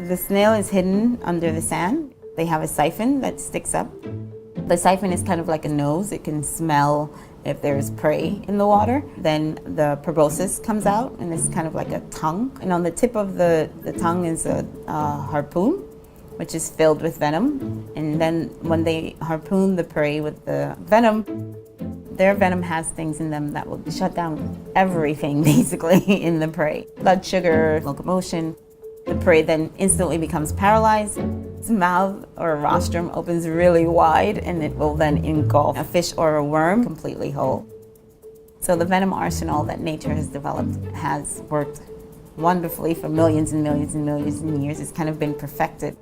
The snail is hidden under the sand. They have a siphon that sticks up. The siphon is kind of like a nose. It can smell if there's prey in the water. Then the proboscis comes out, and it's kind of like a tongue. And on the tip of the tongue is a harpoon, which is filled with venom. And then when they harpoon the prey with the venom, their venom has things in them that will shut down everything, basically, in the prey. Blood sugar, locomotion. The prey then instantly becomes paralyzed. Its mouth or rostrum opens really wide, and it will then engulf a fish or a worm completely whole. So the venom arsenal that nature has developed has worked wonderfully for millions and millions and millions of years. It's kind of been perfected.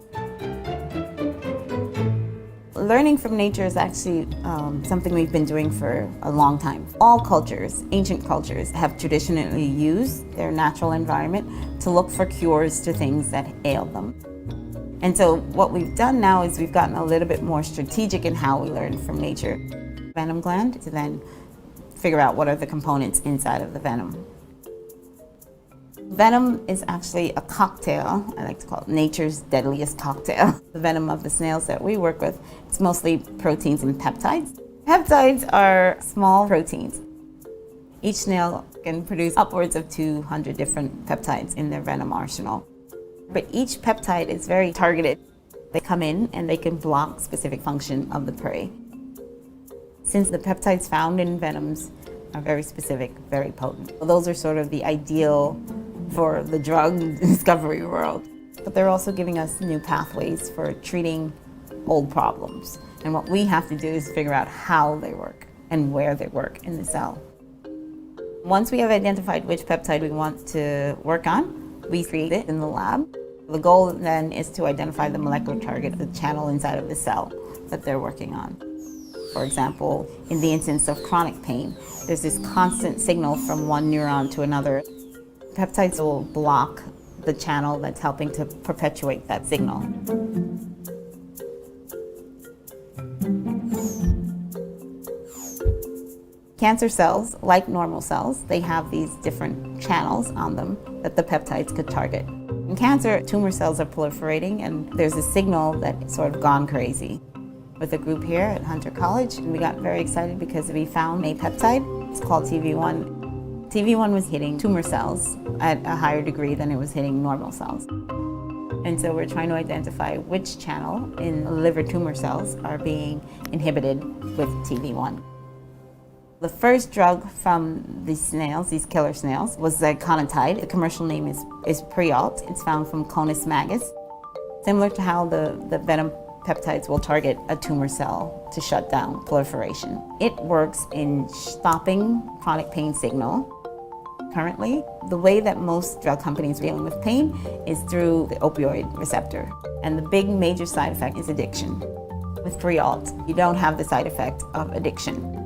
Learning from nature is actually something we've been doing for a long time. All cultures, ancient cultures, have traditionally used their natural environment to look for cures to things that ail them. And so what we've done now is we've gotten a little bit more strategic in how we learn from nature. Venom gland to then figure out what are the components inside of the venom. Venom is actually a cocktail. I like to call it nature's deadliest cocktail. The venom of the snails that we work with, it's mostly proteins and peptides. Peptides are small proteins. Each snail can produce upwards of 200 different peptides in their venom arsenal. But each peptide is very targeted. They come in and they can block specific function of the prey. Since the peptides found in venoms are very specific, very potent. Those are sort of the ideal for the drug discovery world. But they're also giving us new pathways for treating old problems. And what we have to do is figure out how they work and where they work in the cell. Once we have identified which peptide we want to work on, we create it in the lab. The goal then is to identify the molecular target, the channel inside of the cell that they're working on. For example, in the instance of chronic pain, there's this constant signal from one neuron to another. Peptides will block the channel that's helping to perpetuate that signal. Cancer cells, like normal cells, they have these different channels on them that the peptides could target. In cancer, tumor cells are proliferating, and there's a signal that's sort of gone crazy. With a group here at Hunter College, and we got very excited because we found a peptide. It's called TV1. TV1 was hitting tumor cells at a higher degree than it was hitting normal cells. And so we're trying to identify which channel in liver tumor cells are being inhibited with TV1. The first drug from these snails, these killer snails, was the conitide. The commercial name is Prialt. It's found from Conus magus. Similar to how the venom peptides will target a tumor cell to shut down proliferation. It works in stopping chronic pain signal. Currently, the way that most drug companies are dealing with pain is through the opioid receptor. And the big major side effect is addiction. With Prialt, you don't have the side effect of addiction.